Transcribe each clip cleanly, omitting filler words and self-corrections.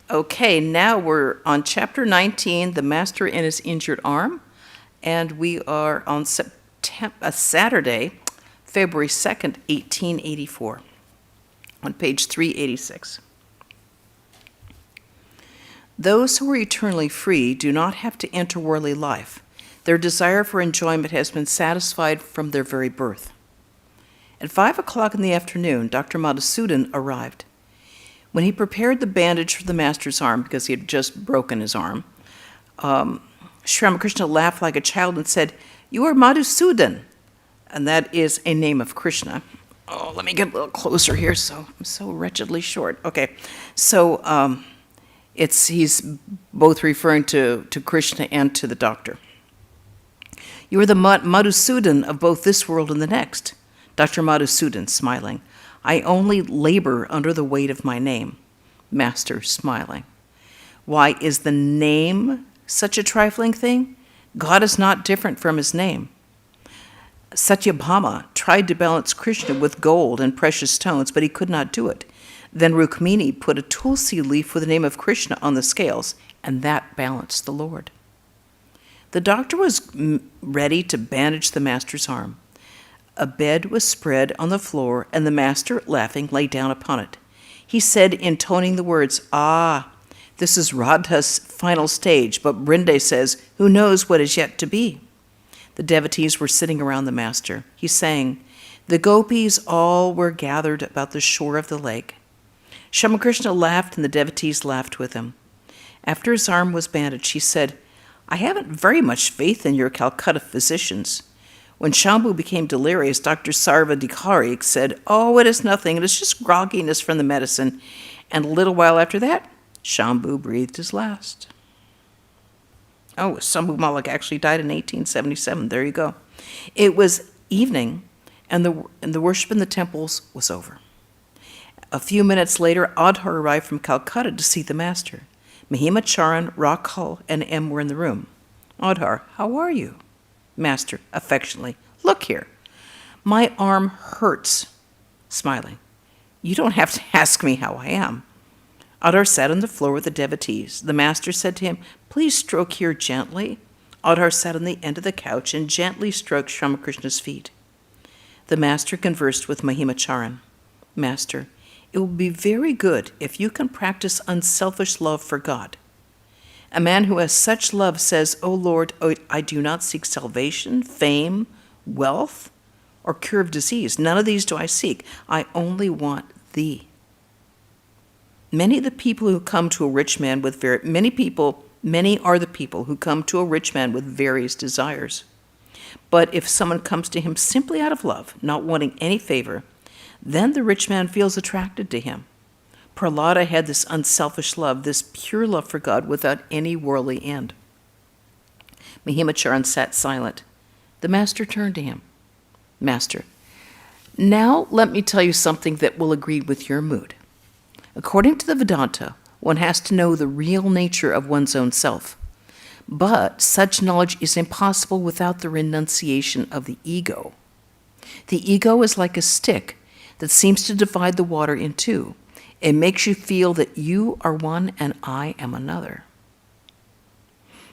Okay, now we're on chapter 19, The Master and His Injured Arm, and we are on Saturday, February 2nd, 1884, on page 386. Those who are eternally free do not have to enter worldly life. Their desire for enjoyment has been satisfied from their very birth. At 5 o'clock in the afternoon, Dr. Madhusudan arrived. When he prepared the bandage for the master's arm, because he had just broken his arm, Sri Ramakrishna laughed like a child and said, "You are Madhusudan," and that is a name of Krishna. Oh, let me get a little closer here. I'm so wretchedly short. Okay, so he's both referring to Krishna and to the doctor. You are the Madhusudan of both this world and the next. Dr. Madhusudan, smiling. I only labor under the weight of my name. Master, smiling. Why is the name such a trifling thing? God is not different from his name. Satyabhama tried to balance Krishna with gold and precious stones, but he could not do it. Then Rukmini put a tulsi leaf with the name of Krishna on the scales, and that balanced the Lord. The doctor was ready to bandage the master's arm. A bed was spread on the floor, and the master, laughing, lay down upon it. He said, intoning the words, "Ah, this is Radha's final stage, but Brinde says, who knows what is yet to be?" The devotees were sitting around the master. He sang, "The gopis all were gathered about the shore of the lake." Sri Ramakrishna laughed, and the devotees laughed with him. After his arm was bandaged, he said, "I haven't very much faith in your Calcutta physicians." When Shambhu became delirious, Dr. Sarvadikari said, "Oh, it is nothing. It is just grogginess from the medicine." And a little while after that, Shambhu breathed his last. Oh, Shambhu Malik actually died in 1877. There you go. It was evening, and the worship in the temples was over. A few minutes later, Adhar arrived from Calcutta to see the master. Mahima Charan, Rakhal, and M were in the room. "Adhar, how are you?" Master, affectionately, "Look here. My arm hurts." Smiling, "You don't have to ask me how I am." Adhar sat on the floor with the devotees. The master said to him, "Please stroke here gently." Adhar sat on the end of the couch and gently stroked Sri Ramakrishna's feet. The master conversed with Mahima Charan. "Master, it will be very good if you can practice unselfish love for God. A man who has such love says, 'O Lord, I do not seek salvation, fame, wealth, or cure of disease. None of these do I seek. I only want thee.' Many are the people who come to a rich man with various desires. But if someone comes to him simply out of love, not wanting any favor, then the rich man feels attracted to him. Prahlada had this unselfish love, this pure love for God without any worldly end." Mahima Charan sat silent. The master turned to him. "Master, now let me tell you something that will agree with your mood. According to the Vedanta, one has to know the real nature of one's own self. But such knowledge is impossible without the renunciation of the ego. The ego is like a stick that seems to divide the water in two. It makes you feel that you are one and I am another.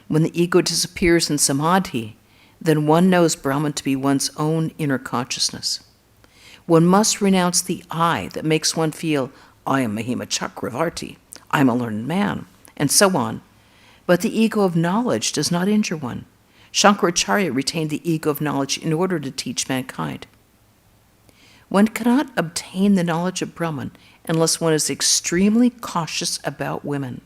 When the ego disappears in samadhi, then one knows Brahman to be one's own inner consciousness. One must renounce the I that makes one feel, I am Mahima Chakravarti, I am a learned man, and so on. But the ego of knowledge does not injure one. Shankaracharya retained the ego of knowledge in order to teach mankind. One cannot obtain the knowledge of Brahman unless one is extremely cautious about women.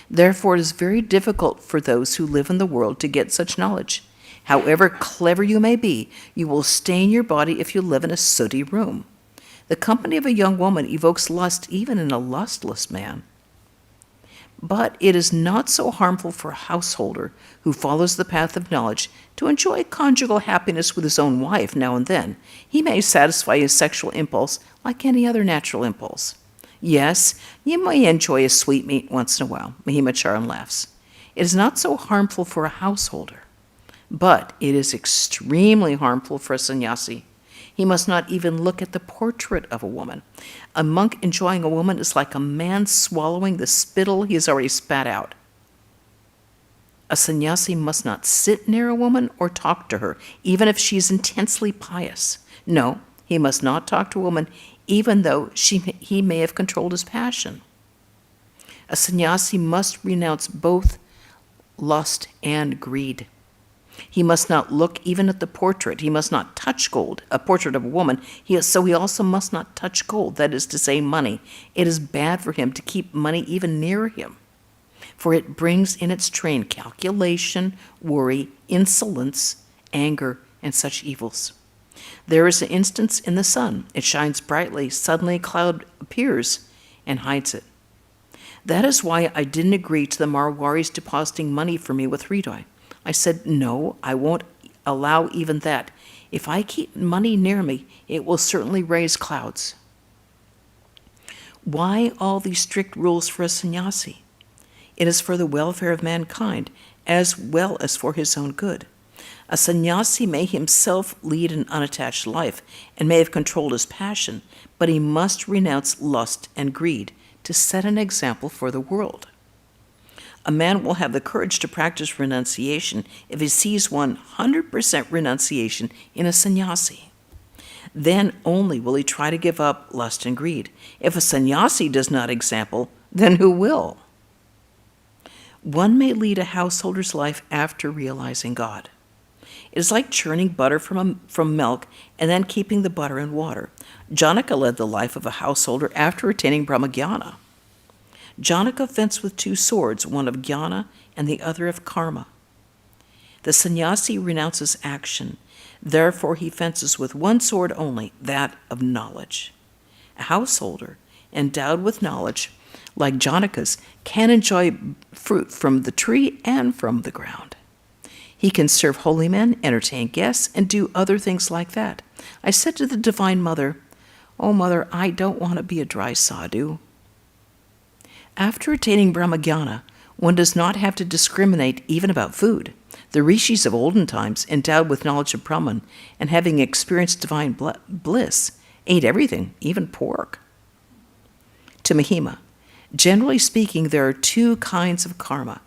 Therefore, it is very difficult for those who live in the world to get such knowledge. However clever you may be, you will stain your body if you live in a sooty room. The company of a young woman evokes lust even in a lustless man. But it is not so harmful for a householder who follows the path of knowledge to enjoy conjugal happiness with his own wife now and then. He may satisfy his sexual impulse like any other natural impulse. Yes, you may enjoy a sweetmeat once in a while. Mahima Charan laughs. It is not so harmful for a householder, but it is extremely harmful for a sannyasi. He must not even look at the portrait of a woman. A monk enjoying a woman is like a man swallowing the spittle he has already spat out. A sannyasi must not sit near a woman or talk to her, even if she is intensely pious. No, he must not talk to a woman, even though he may have controlled his passion. A sannyasi must renounce both lust and greed. He must not look even at the portrait. He must not touch gold, a portrait of a woman. So he also must not touch gold, that is to say, money. It is bad for him to keep money even near him, for it brings in its train calculation, worry, insolence, anger, and such evils. There is an instance in the sun. It shines brightly. Suddenly a cloud appears and hides it. That is why I didn't agree to the Marwaris depositing money for me with Hridai. I said, no, I won't allow even that. If I keep money near me, it will certainly raise clouds. Why all these strict rules for a sannyasi? It is for the welfare of mankind, as well as for his own good. A sannyasi may himself lead an unattached life and may have controlled his passion, but he must renounce lust and greed to set an example for the world. A man will have the courage to practice renunciation if he sees 100% renunciation in a sannyasi. Then only will he try to give up lust and greed. If a sannyasi does not example, then who will? One may lead a householder's life after realizing God. It is like churning butter from milk and then keeping the butter in water. Janaka led the life of a householder after attaining Brahmajnana. Janaka fenced with 2 swords, one of jnana and the other of karma. The sannyasi renounces action. Therefore, he fences with 1 sword only, that of knowledge. A householder endowed with knowledge, like Janaka's, can enjoy fruit from the tree and from the ground. He can serve holy men, entertain guests, and do other things like that. I said to the Divine Mother, "Oh, Mother, I don't want to be a dry sadhu." After attaining Brahmajnana, one does not have to discriminate even about food. The rishis of olden times, endowed with knowledge of Brahman and having experienced divine bliss, ate everything, even pork. To Mahima, generally speaking, there are 2 kinds of karma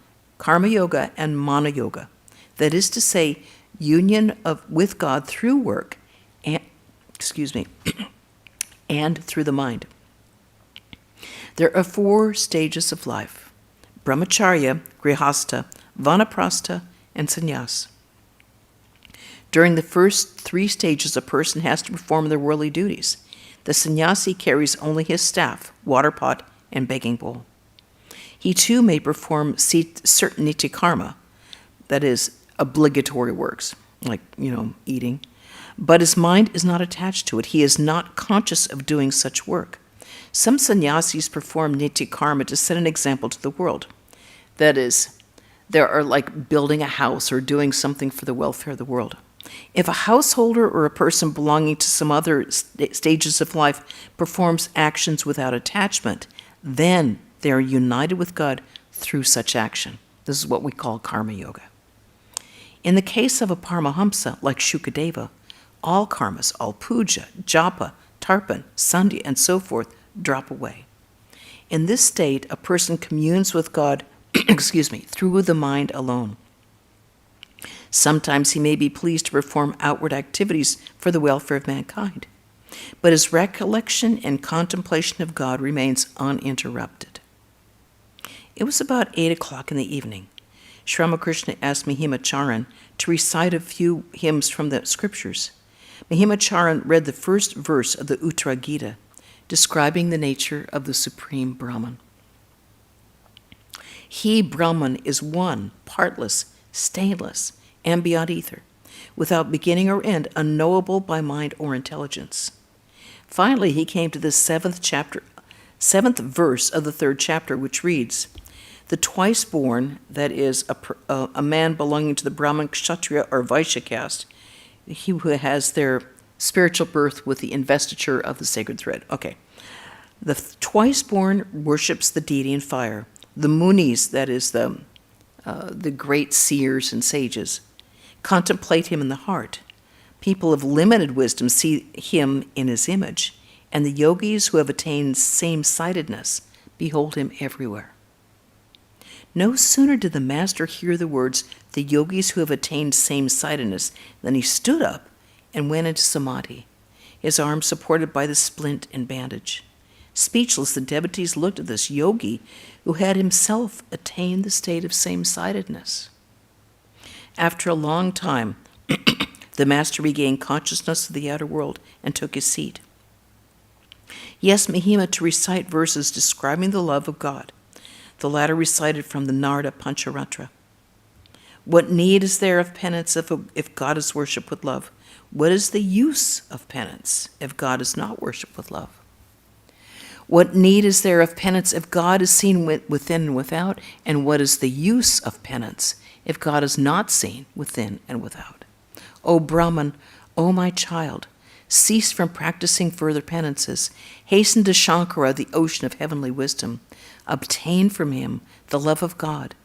yoga and mana yoga. That is to say, union with God through work and, and through the mind. There are 4 stages of life: brahmacharya, grihastha, vanaprastha, and sannyas. During the first 3 stages, a person has to perform their worldly duties. The sannyasi carries only his staff, water pot, and begging bowl. He too may perform certain nitya karma, that is, obligatory works, like, eating, but his mind is not attached to it. He is not conscious of doing such work. Some sannyasis perform nitya karma to set an example to the world. That is, they are like building a house or doing something for the welfare of the world. If a householder or a person belonging to some other stages of life performs actions without attachment, then they are united with God through such action. This is what we call karma yoga. In the case of a Paramahamsa, like Shukadeva, all karmas, all puja, japa, tarpan, sandhya, and so forth, drop away. In this state, a person communes with God through the mind alone. Sometimes he may be pleased to perform outward activities for the welfare of mankind, but his recollection and contemplation of God remains uninterrupted. It was about 8 o'clock in the evening. Sri Ramakrishna asked Mahima Charan to recite a few hymns from the scriptures. Mahima Charan read the first verse of the Uttara Gita, describing the nature of the Supreme Brahman. He, Brahman, is one, partless, stainless, and beyond ether, without beginning or end, unknowable by mind or intelligence. Finally, he came to the 7th verse of the 3rd chapter, which reads, "The twice-born, that is, a man belonging to the Brahmin, Kshatriya, or Vaishya caste, he who has their spiritual birth with the investiture of the sacred thread." Okay. The twice-born worships the deity in fire. The munis, that is, the great seers and sages, contemplate him in the heart. People of limited wisdom see him in his image, and the yogis who have attained same-sightedness behold him everywhere. No sooner did the master hear the words, the yogis who have attained same-sightedness, than he stood up and went into samadhi, his arm supported by the splint and bandage. Speechless, the devotees looked at this yogi who had himself attained the state of same-sightedness. After a long time, the master regained consciousness of the outer world and took his seat. He asked Mahima to recite verses describing the love of God. The latter recited from the Narada Pancharatra. What need is there of penance if God is worshipped with love? What is the use of penance if God is not worshipped with love? What need is there of penance if God is seen within and without? And what is the use of penance if God is not seen within and without? O Brahman, O my child, cease from practicing further penances. Hasten to Shankara, the ocean of heavenly wisdom. Obtain from him the love of God,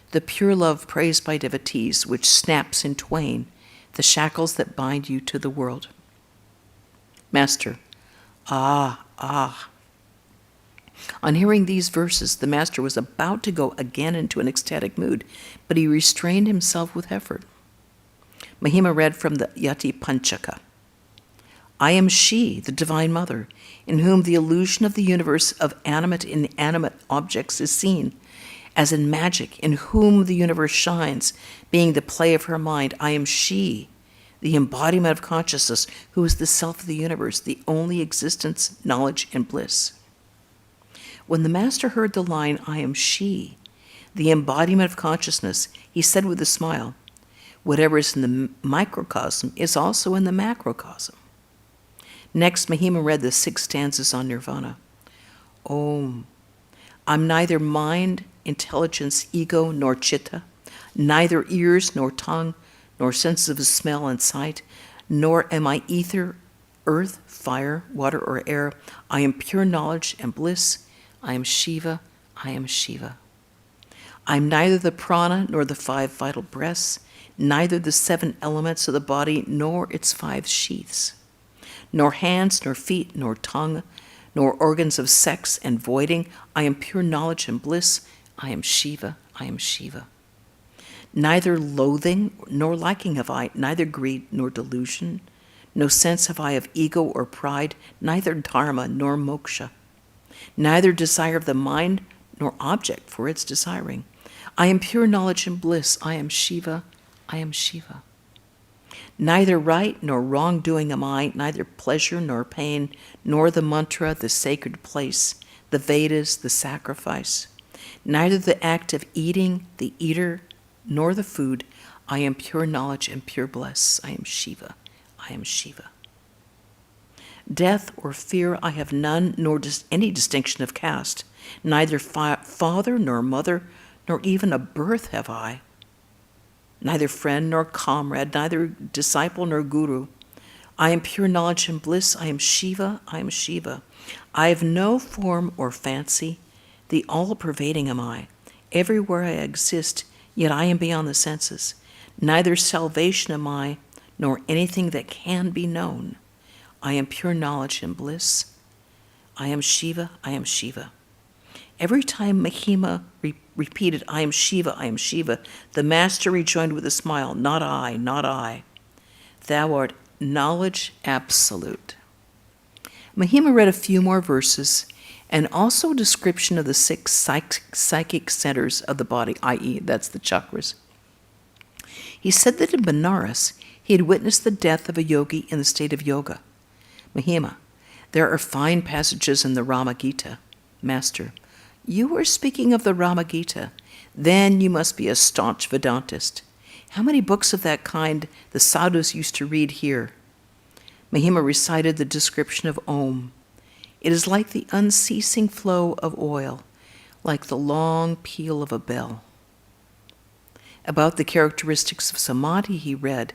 the pure love praised by devotees, which snaps in twain the shackles that bind you to the world. Master, ah. On hearing these verses, the master was about to go again into an ecstatic mood, but he restrained himself with effort. Mahima read from the Yati Panchaka. I am she, the Divine Mother, in whom the illusion of the universe of animate and inanimate objects is seen, as in magic, in whom the universe shines, being the play of her mind. I am she, the embodiment of consciousness, who is the self of the universe, the only existence, knowledge, and bliss. When the master heard the line, I am she, the embodiment of consciousness, he said with a smile, whatever is in the microcosm is also in the macrocosm. Next, Mahima read the 6 stanzas on nirvana. Om. I'm neither mind, intelligence, ego, nor chitta, neither ears nor tongue, nor senses of smell and sight, nor am I ether, earth, fire, water, or air. I am pure knowledge and bliss. I am Shiva. I am Shiva. I'm neither the prana nor the 5 vital breaths, neither the 7 elements of the body nor its 5 sheaths, nor hands, nor feet, nor tongue, nor organs of sex and voiding. I am pure knowledge and bliss. I am Shiva. I am Shiva. Neither loathing nor liking have I, neither greed nor delusion. No sense have I of ego or pride, neither dharma nor moksha. Neither desire of the mind nor object for its desiring. I am pure knowledge and bliss. I am Shiva. I am Shiva. Neither right nor wrongdoing am I, neither pleasure nor pain, nor the mantra, the sacred place, the Vedas, the sacrifice. Neither the act of eating, the eater, nor the food. I am pure knowledge and pure bliss. I am Shiva. I am Shiva. Death or fear I have none, nor any distinction of caste. Neither father nor mother, nor even a birth have I. Neither friend nor comrade, neither disciple nor guru. I am pure knowledge and bliss. I am Shiva. I am Shiva. I have no form or fancy. The all-pervading am I. Everywhere I exist, yet I am beyond the senses. Neither salvation am I, nor anything that can be known. I am pure knowledge and bliss. I am Shiva. I am Shiva. Every time Mahima repeated, I am Shiva, the master rejoined with a smile, not I, not I. Thou art knowledge absolute. Mahima read a few more verses and also a description of the 6 psychic centers of the body, i.e., that's the chakras. He said that in Benares, he had witnessed the death of a yogi in the state of yoga. Mahima, there are fine passages in the Rama Gita. Master, you were speaking of the Rama Gita. Then you must be a staunch Vedantist. How many books of that kind the sadhus used to read here? Mahima recited the description of Om. It is like the unceasing flow of oil, like the long peal of a bell. About the characteristics of samadhi, he read,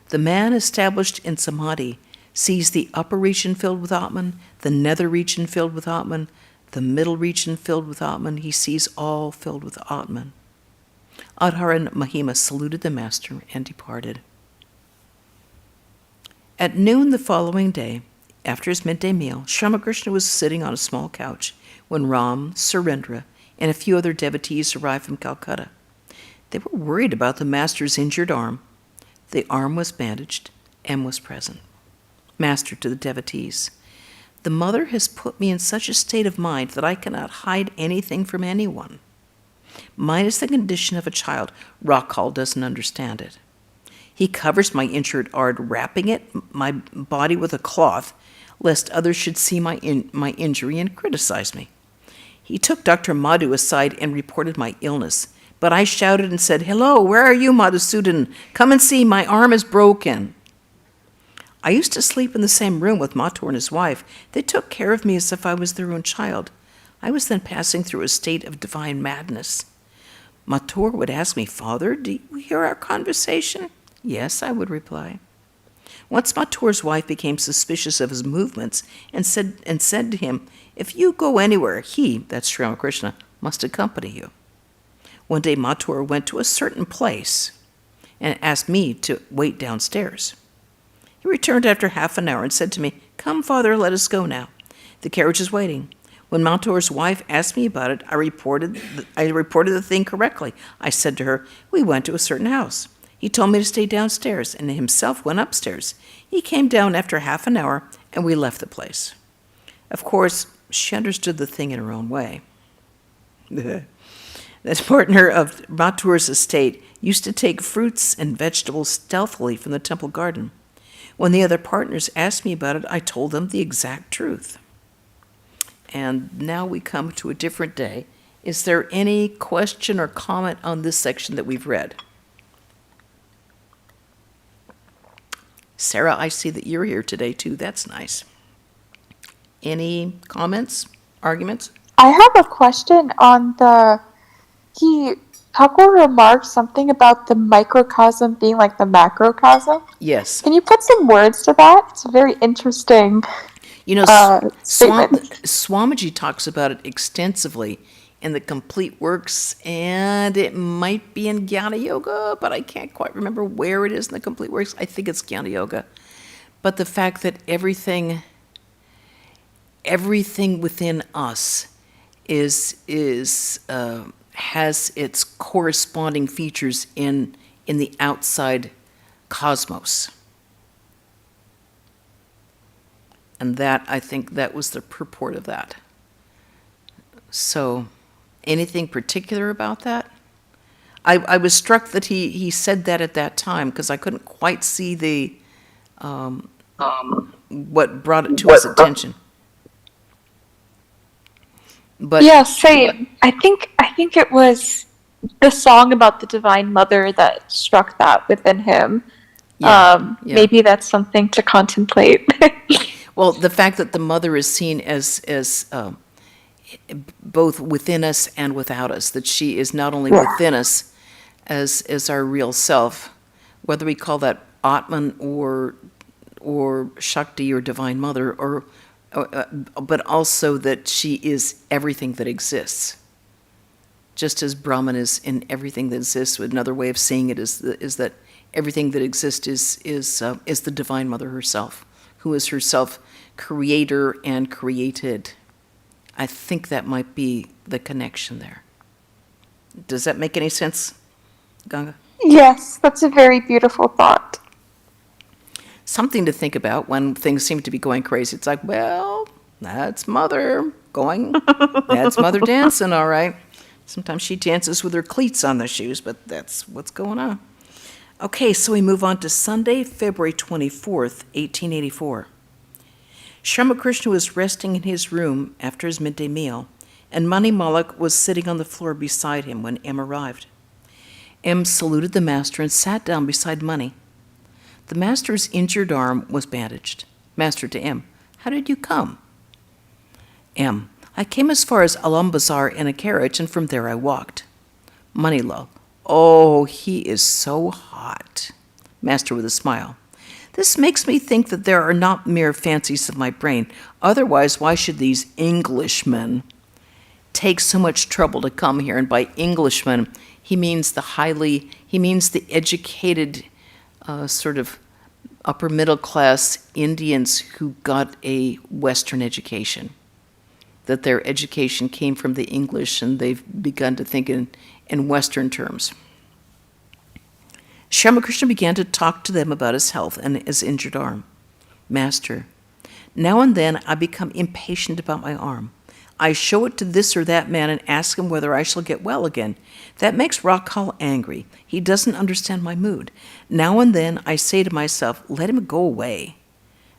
the man established in samadhi sees the upper region filled with Atman, the nether region filled with Atman, the middle region filled with Atman. He sees all filled with Atman. Adharan Mahima saluted the master and departed. At noon the following day, after his midday meal, Sri Ramakrishna was sitting on a small couch when Ram, Surendra, and a few other devotees arrived from Calcutta. They were worried about the master's injured arm. The arm was bandaged. M was present. Master to the devotees, the mother has put me in such a state of mind that I cannot hide anything from anyone. Mine is the condition of a child. Rakhal doesn't understand it. He covers my injured arm, wrapping my body with a cloth, lest others should see my injury and criticize me. He took Dr. Madhu aside and reported my illness, but I shouted and said, "Hello, where are you, Madhusudan? Come and see, my arm is broken." I used to sleep in the same room with Mathur and his wife. They took care of me as if I was their own child. I was then passing through a state of divine madness. Mathur would ask me, "Father, do you hear our conversation?" "Yes," I would reply. Once Mathur's wife became suspicious of his movements and said to him, "If you go anywhere, he," that's Sri Ramakrishna, "must accompany you." One day Mathur went to a certain place and asked me to wait downstairs. He returned after half an hour and said to me, "Come, Father, let us go now. The carriage is waiting." When Mathur's wife asked me about it, I reported the thing correctly. I said to her, "We went to a certain house." He told me to stay downstairs, and himself went upstairs. He came down after half an hour, and we left the place. Of course, she understood the thing in her own way. The partner of Mathur's estate used to take fruits and vegetables stealthily from the temple garden. When the other partners asked me about it, I told them the exact truth. And now we come to a different day. Is there any question or comment on this section that we've read? Sarah, I see that you're here today too. That's nice. Any comments, arguments? I have a question on Thakur remarked something about the microcosm being like the macrocosm. Yes. Can you put some words to that? It's a very interesting statement. Swamiji talks about it extensively in the Complete Works, and it might be in Jnana Yoga, but I can't quite remember where it is in the Complete Works. I think it's Jnana Yoga. But the fact that everything within us has its corresponding features in the outside cosmos. And that, I think, that was the purport of that. So, anything particular about that? I was struck that he said that at that time, because I couldn't quite see the what brought it to his attention. But yeah, same. I think it was the song about the Divine Mother that struck that within him. Yeah. Maybe that's something to contemplate. Well, the fact that the mother is seen as both within us and without us, that she is not only within us as our real self, whether we call that Atman or Shakti or Divine Mother, but also that she is everything that exists. Just as Brahman is in everything that exists, another way of seeing it is that everything that exists is the Divine Mother herself, who is herself creator and created. I think that might be the connection there. Does that make any sense, Ganga? Yes, that's a very beautiful thought. Something to think about when things seem to be going crazy. It's like, well, that's Mother that's Mother dancing, all right. Sometimes she dances with her cleats on the shoes, but that's what's going on. Okay, so we move on to Sunday, February 24th, 1884. Sri Ramakrishna was resting in his room after his midday meal, and Mani Malak was sitting on the floor beside him when M arrived. M saluted the master and sat down beside Mani. The master's injured arm was bandaged. Master to M, "How did you come?" M, "I came as far as Alam Bazar in a carriage, and from there I walked." Manilal, "Oh, he is so hot." Master with a smile, "This makes me think that there are not mere fancies of my brain. Otherwise, why should these Englishmen take so much trouble to come here?" And by Englishmen, he means the educated sort of upper middle class Indians who got a Western education, that their education came from the English and they've begun to think in Western terms. Sri Ramakrishna began to talk to them about his health and his injured arm. Master, now and then I become impatient about my arm. I show it to this or that man and ask him whether I shall get well again. That makes Rakhal angry. He doesn't understand my mood. Now and then I say to myself, let him go away.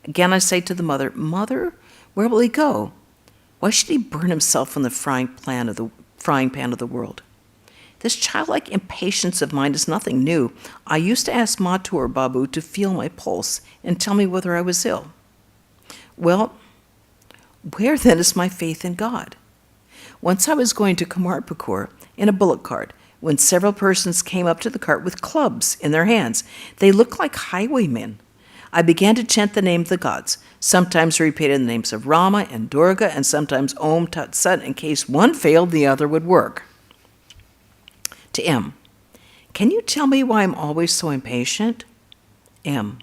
Again I say to the mother, Mother, where will he go? Why should he burn himself in the frying pan of the world? This childlike impatience of mine is nothing new. I used to ask Mathur Babu to feel my pulse and tell me whether I was ill. Well, where then is my faith in God? Once I was going to Kamarpukur in a bullock cart when several persons came up to the cart with clubs in their hands. They looked like highwaymen. I began to chant the name of the gods. Sometimes I repeated the names of Rama and Durga, and sometimes Om Tat Sat. In case one failed, the other would work. To M. Can you tell me why I'm always so impatient? M.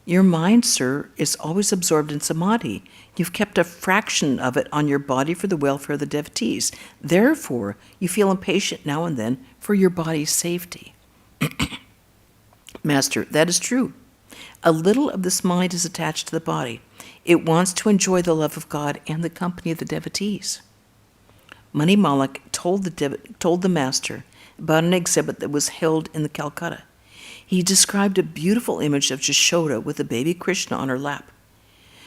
Your mind, sir, is always absorbed in samadhi. You've kept a fraction of it on your body for the welfare of the devotees. Therefore, you feel impatient now and then for your body's safety. Master, that is true. A little of this mind is attached to the body. It wants to enjoy the love of God and the company of the devotees. Mani Malak told the master about an exhibit that was held in the Calcutta. He described a beautiful image of Jashoda with a baby Krishna on her lap.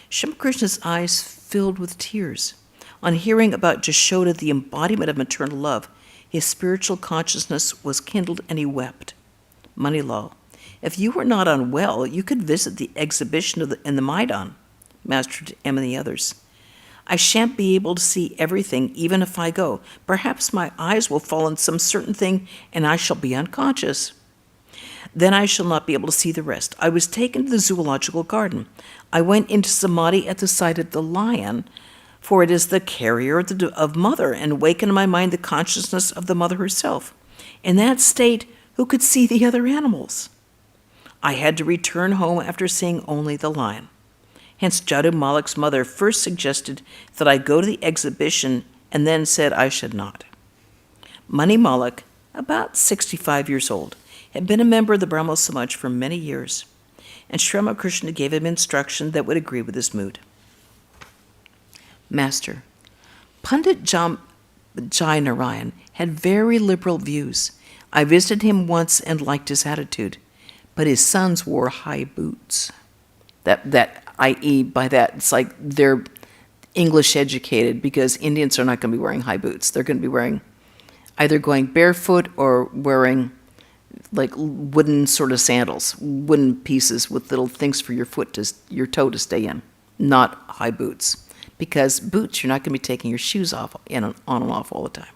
Sri Krishna's eyes filled with tears. On hearing about Jashoda, the embodiment of maternal love, his spiritual consciousness was kindled and he wept. Manilal, if you were not unwell, you could visit the exhibition in the Maidan. Master to M and the others. I shan't be able to see everything even if I go. Perhaps my eyes will fall on some certain thing and I shall be unconscious. Then I shall not be able to see the rest. I was taken to the zoological garden. I went into samadhi at the sight of the lion, for it is the carrier of mother, and awakened in my mind the consciousness of the mother herself. In that state, who could see the other animals? I had to return home after seeing only the lion. Hence, Jadu Malak's mother first suggested that I go to the exhibition and then said I should not. Mani Malak, about 65 years old, had been a member of the Brahmo Samaj for many years, and Sri Ramakrishna gave him instruction that would agree with his mood. Master, Pandit Jai Narayan had very liberal views. I visited him once and liked his attitude, but his sons wore high boots. I.e., by that, it's like they're English educated, because Indians are not going to be wearing high boots. They're going to be either going barefoot or wearing like wooden sort of sandals, wooden pieces with little things for your toe to stay in, not high boots. Because boots, you're not going to be taking your shoes off on and off all the time.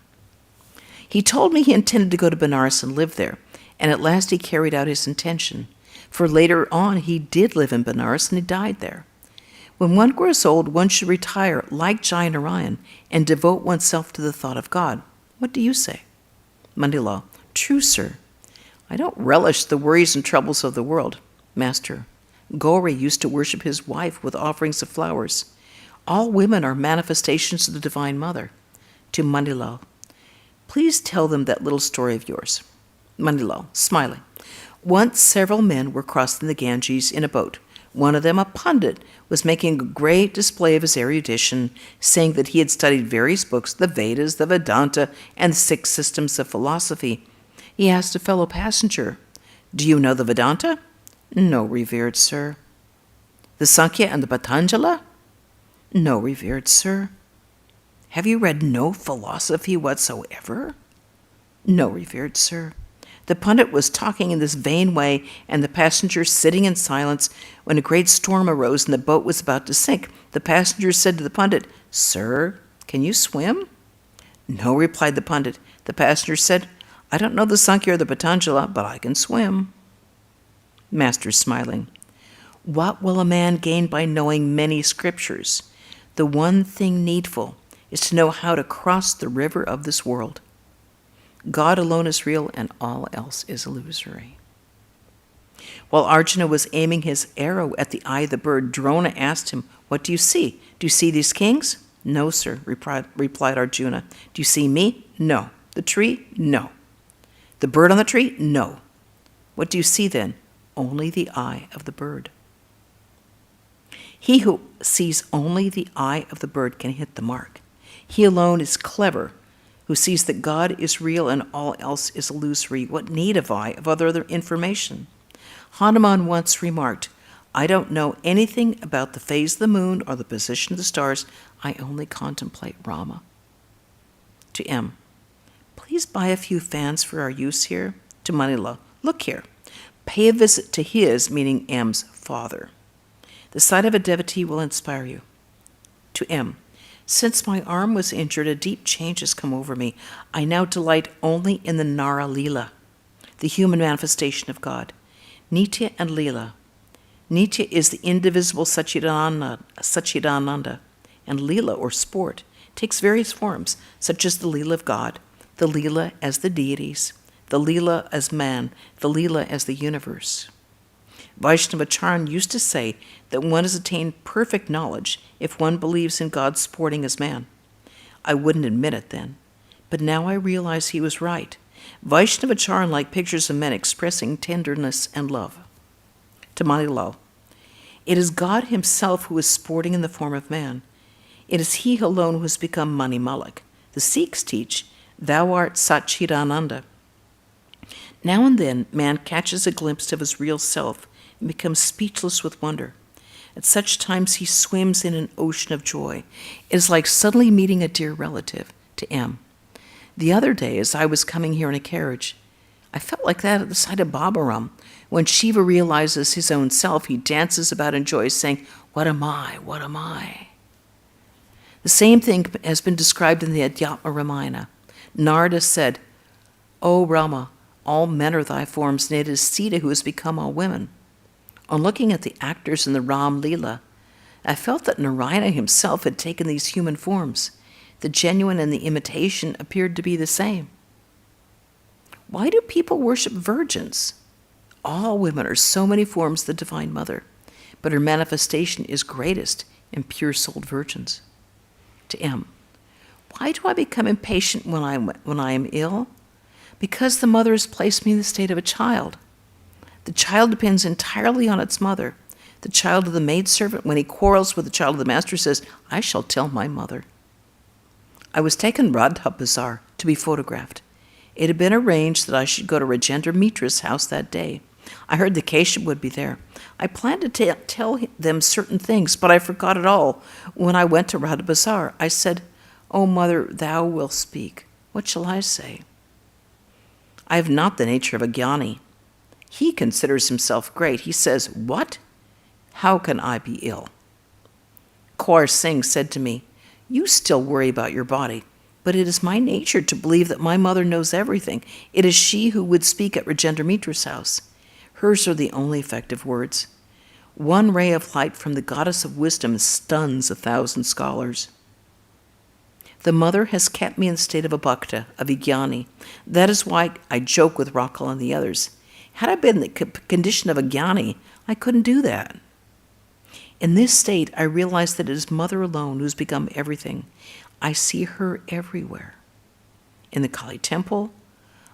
He told me he intended to go to Benares and live there, and at last he carried out his intention. For later on, he did live in Benares and he died there. When one grows old, one should retire like Jai Narayan and devote oneself to the thought of God. What do you say? Mandila, true, sir. I don't relish the worries and troubles of the world. Master, Gauri used to worship his wife with offerings of flowers. All women are manifestations of the Divine Mother. To Mandilal, please tell them that little story of yours. Mandilal, smiling. Once several men were crossing the Ganges in a boat. One of them, a pundit, was making a great display of his erudition, saying that he had studied various books, the Vedas, the Vedanta, and the 6 systems of philosophy. He asked a fellow passenger, do you know the Vedanta? No, revered sir. The Sankhya and the Patanjala? No, revered sir. Have you read no philosophy whatsoever? No, revered sir. The pundit was talking in this vain way, and the passengers sitting in silence, when a great storm arose and the boat was about to sink. The passengers said to the pundit, Sir, can you swim? No, replied the pundit. The passenger said, I don't know the Sankhya or the Patanjala, but I can swim. Master, smiling. What will a man gain by knowing many scriptures? The one thing needful is to know how to cross the river of this world. God alone is real, and all else is illusory. While Arjuna was aiming his arrow at the eye of the bird, Drona asked him, "What do you see? Do you see these kings?" "No, sir," replied Arjuna. "Do you see me?" "No." "The tree?" "No." "The bird on the tree?" "No." "What do you see then?" "Only the eye of the bird." He who sees only the eye of the bird can hit the mark. He alone is clever, who sees that God is real and all else is illusory. What need have I of other information? Hanuman once remarked, "I don't know anything about the phase of the moon or the position of the stars. I only contemplate Rama." To M. "Please buy a few fans for our use here." To Manila, "Look here. Pay a visit to his," meaning M's, father. "The sight of a devotee will inspire you." To M. "Since my arm was injured, a deep change has come over me. I now delight only in the Nara Leela, the human manifestation of God. Nitya and Leela. Nitya is the indivisible Satchidananda, and Leela, or sport, takes various forms, such as the Leela of God, the Leela as the deities, the Leela as man, the Leela as the universe. Vaishnavacharan used to say that one has attained perfect knowledge if one believes in God sporting as man. I wouldn't admit it then, but now I realize he was right. Vaishnavacharan like pictures of men expressing tenderness and love. To Manilal, it is God himself who is sporting in the form of man. It is he alone who has become Mani Malak. The Sikhs teach, "Thou art Satchidananda." Now and then, man catches a glimpse of his real self and becomes speechless with wonder. At such times, he swims in an ocean of joy. It is like suddenly meeting a dear relative. To M. The other day, as I was coming here in a carriage, I felt like that at the sight of Babaram. When Shiva realizes his own self, he dances about in joy, saying, "What am I? What am I?" The same thing has been described in the Adhyatma Ramayana. Narada said, "O Rama, all men are thy forms, and it is Sita who has become all women." On looking at the actors in the Ram Leela, I felt that Narayana himself had taken these human forms. The genuine and the imitation appeared to be the same. Why do people worship virgins? All women are so many forms of the Divine Mother, but her manifestation is greatest in pure-souled virgins. To M. Why do I become impatient when I am ill? Because the mother has placed me in the state of a child. The child depends entirely on its mother. The child of the maidservant, when he quarrels with the child of the master, says, "I shall tell my mother." I was taken Radha Bazaar to be photographed. It had been arranged that I should go to Rajendra Mitra's house that day. I heard the Keshav would be there. I planned to tell them certain things, but I forgot it all. When I went to Radha Bazaar, I said, "O mother, thou wilt speak. What shall I say?" I have not the nature of a jnani. He considers himself great. He says, "What? How can I be ill?" Kaur Singh said to me, "You still worry about your body, but it is my nature to believe that my mother knows everything. It is she who would speak at Rajendra Mitra's house. Hers are the only effective words. One ray of light from the goddess of wisdom stuns 1,000 scholars. The mother has kept me in the state of a bhakta, of a jnani. That is why I joke with Rakal and the others. Had I been in the condition of a jnani, I couldn't do that. In this state, I realize that it is Mother alone who has become everything. I see her everywhere. In the Kali temple,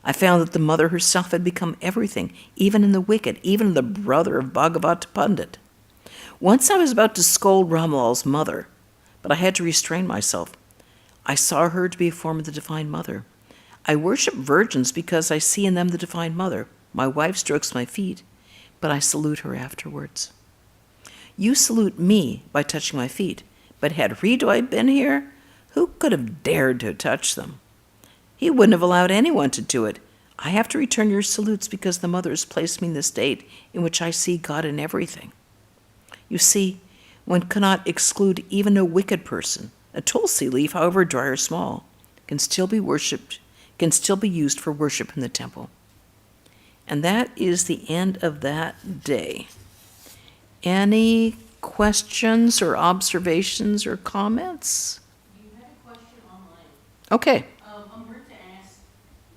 I found that the Mother herself had become everything, even in the wicked, even in the brother of Bhagavat Pandit. Once I was about to scold Ramlal's mother, but I had to restrain myself. I saw her to be a form of the Divine Mother. I worship virgins because I see in them the Divine Mother. My wife strokes my feet, but I salute her afterwards. You salute me by touching my feet, but had Hridoy been here, who could have dared to touch them? He wouldn't have allowed anyone to do it. I have to return your salutes because the Mother has placed me in the state in which I see God in everything. You see, one cannot exclude even a wicked person. A tulsi leaf, however dry or small, can still be used for worship in the temple. And that is the end of that day. Any questions or observations or comments? You had a question online. Okay. Amrita asked,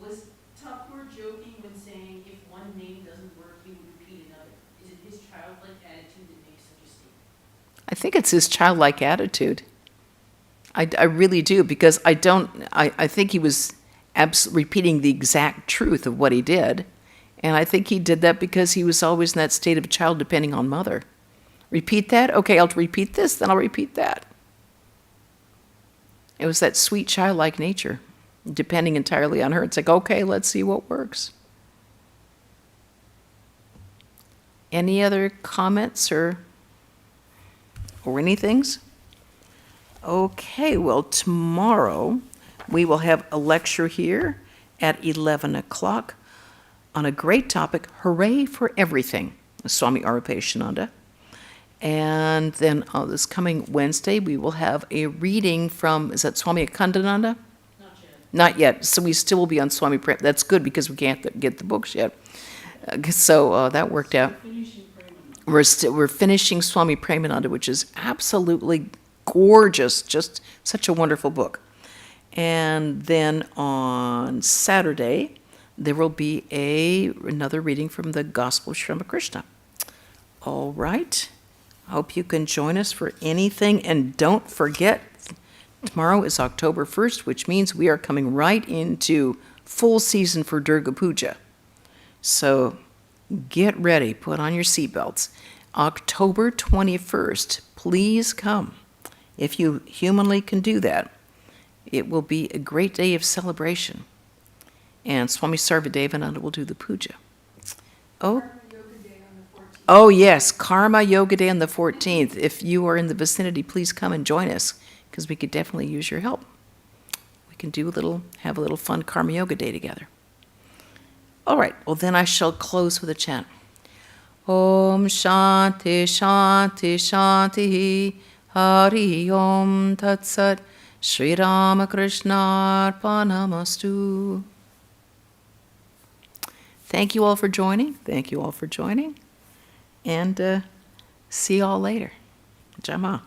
was Thakur joking when saying if one name doesn't work, he would repeat another I think it's his childlike attitude. I really do, because I think he was repeating the exact truth of what he did. And I think he did that because he was always in that state of a child depending on mother. Repeat that? Okay, I'll repeat this, then I'll repeat that. It was that sweet childlike nature, depending entirely on her. It's like, okay, let's see what works. Any other comments or anythings? Okay, well, tomorrow we will have a lecture here at 11 o'clock on a great topic, Hooray for Everything, Swami Arupeshananda. And then this coming Wednesday, we will have a reading from, is that Swami Akhandananda? Not yet. Not yet. So we still will be on Swami Prem. That's good because we can't get the books yet. So that worked out. Finishing Premananda. We're finishing Swami Premananda, which is absolutely gorgeous, just such a wonderful book. And then on Saturday, there will be another reading from the Gospel of Sri Ramakrishna. All right. I hope you can join us for anything. And don't forget, tomorrow is October 1st, which means we are coming right into full season for Durga Puja. So get ready, put on your seatbelts. October 21st, please come. If you humanly can do that, it will be a great day of celebration. And Swami Sarvadevananda will do the puja. Oh, oh yes, Karma Yoga Day on the 14th. If you are in the vicinity, please come and join us, because we could definitely use your help. We can have a little fun Karma Yoga Day together. All right, well then I shall close with a chant. Om Shanti Shanti Shanti Hari Om Tat Sat Sri Ramakrishna Arpanamastu. Thank you all for joining. Thank you all for joining. And see you all later. Jama.